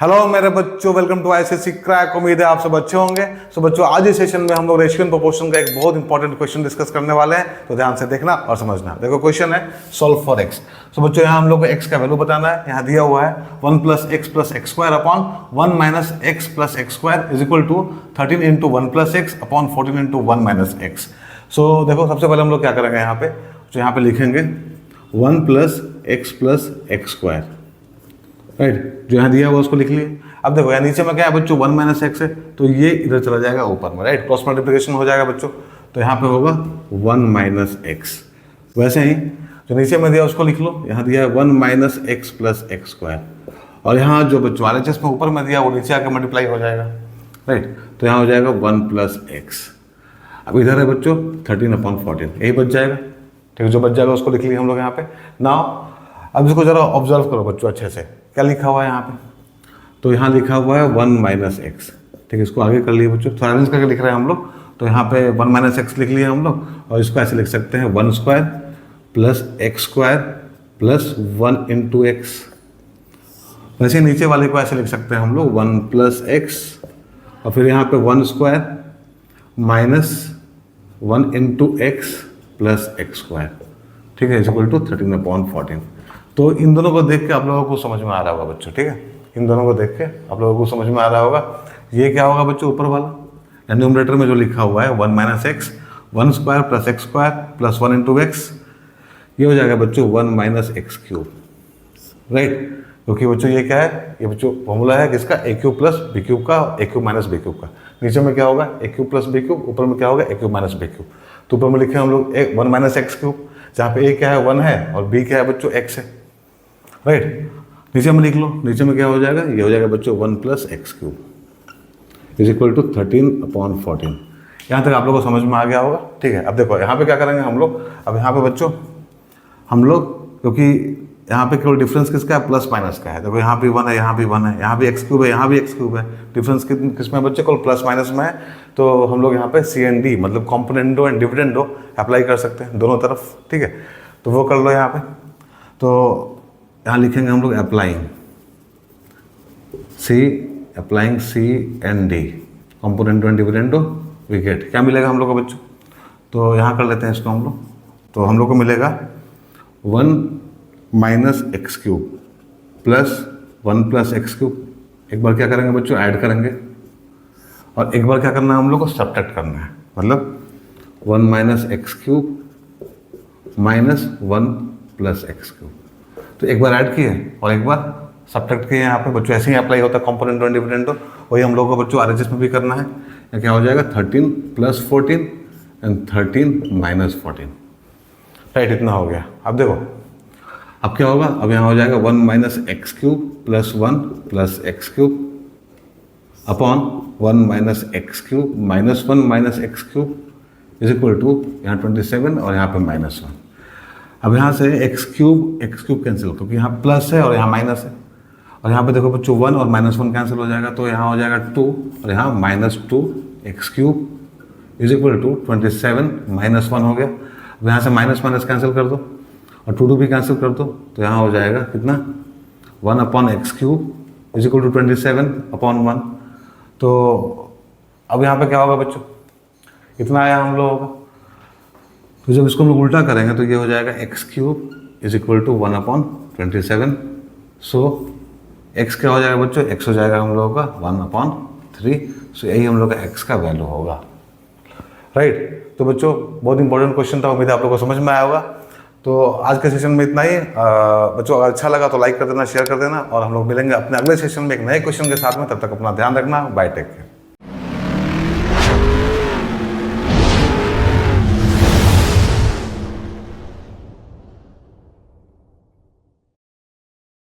Hello मेरे बच्चों, welcome to ICSE crack. उम्मीद है आप सब अच्छे होंगे। सो बच्चों, आज इस सेशन में हम लोग रेशियो एंड प्रोपोर्शन का एक बहुत इंपॉर्टेंट क्वेश्चन डिस्कस करने वाले हैं, तो ध्यान से देखना और समझना। देखो क्वेश्चन है सॉल्व फॉर एक्स। सो बच्चों, यहाँ हम लोग को एक्स का वैल्यू बताना है। यहाँ दिया हुआ है 1 + x + x² upon 1 - x + x² is equal to 13 × 1 + x upon 14 × 1 - x। So देखो, सबसे पहले हम लोग क्या करेंगे यहाँ पे, तो यहाँ पे लिखेंगे 1 + x + x², राइट। जो यहाँ दिया हुआ उसको लिख लिए। अब देखो यहाँ नीचे में क्या है बच्चों, 1 - x है, तो ये इधर चला जाएगा ऊपर में, राइट। क्रॉस मल्टीप्लिकेशन हो जाएगा बच्चों, तो यहाँ पे होगा 1 - x। वैसे ही जो नीचे में दिया उसको लिख लो। यहाँ दिया है 1 - x + x², और यहाँ जो बच्चों RHS में ऊपर में दिया वो नीचे आके मल्टीप्लाई हो जाएगा, राइट। तो यहाँ हो जाएगा 1 + x। अब इधर है बच्चों 13/14, यही बच जाएगा, ठीक है। जो बच जाएगा उसको लिख लिए हम लोग यहाँ पे। नाउ अब इसको जरा ऑब्जर्व करो बच्चों अच्छे से, क्या लिखा हुआ है यहाँ पे। तो यहाँ लिखा हुआ है 1 - x, ठीक है। इसको आगे कर लिए बच्चों, थोड़ा अरेंज करके लिख रहे हैं हम लोग। तो यहाँ पे 1 - x लिख लिए हम लोग, और इसको ऐसे लिख सकते हैं 1² + x² + 1 × x। वैसे नीचे वाले को ऐसे लिख सकते हैं हम लोग 1 + x, और फिर यहाँ पे 1² - 1 × x + x², ठीक है, इज इक्वल टू 13/14। तो इन दोनों को देख के आप लोगों को समझ में आ रहा होगा बच्चों, ठीक है। इन दोनों को देख के आप लोगों को समझ में आ रहा होगा ये क्या होगा बच्चों, ऊपर वाला न्यूमरेटर में जो लिखा हुआ है 1 - x 1² + x² + 1 × x, ये हो जाएगा बच्चों 1 - x³, राइट। क्योंकि बच्चों ये क्या है, ये बच्चों फॉर्मूला है किसका, a³ + b³ का, a³ - b³ का। नीचे में क्या होगा, a³ + b³, ऊपर में क्या होगा, a³ - b³। तो ऊपर में लिखे हम लोग 1 - x³, जहाँ पे a क्या है 1 है और b क्या है बच्चों x है, राइट। नीचे में लिख लो, नीचे में क्या हो जाएगा, ये हो जाएगा बच्चों 1 + x³ इज इक्वल टू 13/14। यहाँ तक आप लोगों को समझ में आ गया होगा, ठीक है। अब देखो यहाँ पे क्या करेंगे हम लोग। अब यहाँ पे बच्चों हम लोग, क्योंकि यहाँ पे केवल डिफरेंस किसका है, प्लस माइनस का है। देखो यहाँ भी 1 है, यहाँ भी 1 है, यहाँ भी x³ है, यहाँ भी x³ है। डिफरेंस किस में बच्चे, केवल प्लस माइनस में है। तो हम लोग यहाँ पे C&D मतलब कॉम्पोनेंडो एंड डिविडेंडो अप्लाई कर सकते हैं दोनों तरफ, ठीक है। तो वो कर लो यहाँ पे। तो यहाँ लिखेंगे हम लोग अप्लाइंग C&D कॉम्पोनेंटो एंड डिविडेंडो, वी गेट क्या मिलेगा हम लोग को बच्चों। तो यहाँ कर लेते हैं इसको हम लोग। तो हम लोग को मिलेगा 1 - x³ + 1 + x³। एक बार क्या करेंगे बच्चों, ऐड करेंगे, और एक बार क्या करना है हम लोग को, सब्ट्रैक्ट करना है। मतलब 1 - x³ - 1 + x³। तो एक बार ऐड किए और एक बार सब्ट्रैक्ट किए। यहाँ पे बच्चों ऐसे ही अप्लाई होता है कॉम्पोनेंटो एंड डिविडेंडो। वही हम लोग को बच्चों RHS में भी करना है। या क्या हो जाएगा 13 + 14 एंड 13 - 14, राइट। इतना हो गया। अब देखो अब क्या होगा, अब यहाँ हो जाएगा 1 - x³ + 1 + x³ upon 1 - x³ - 1 - x³ is equal to यहाँ 27 और यहाँ पे -1। अब यहाँ से x³ कैंसिल, क्योंकि यहाँ प्लस है और यहाँ माइनस है। और यहाँ पे देखो बच्चों 1 और -1 कैंसिल हो जाएगा, तो यहाँ हो जाएगा 2 और यहाँ -2 x³ इज इक्वल टू 27 -1 हो गया। अब यहाँ से माइनस कैंसिल कर दो और 2 भी कैंसिल कर दो, तो यहाँ हो जाएगा कितना, 1/x³ इज इक्वल टू 27/1। तो अब यहाँ पे क्या होगा बच्चों, कितना आया हम लोगों का। तो जब इसको हम लोग उल्टा करेंगे तो ये हो जाएगा x³ is equal to 1/27। So x क्या हो जाएगा बच्चों, x हो जाएगा हम लोगों का 1/3। सो यही हम लोग का x का वैल्यू होगा, राइट। तो बच्चों बहुत इंपॉर्टेंट क्वेश्चन था, उम्मीद है आप लोगों को समझ में आया होगा। तो आज के सेशन में इतना ही। बच्चों अगर अच्छा लगा तो लाइक कर देना, शेयर कर देना, और हम लोग मिलेंगे अपने अगले सेशन में एक नए क्वेश्चन के साथ में। तब तक अपना ध्यान रखना, बाय, टेक केयर।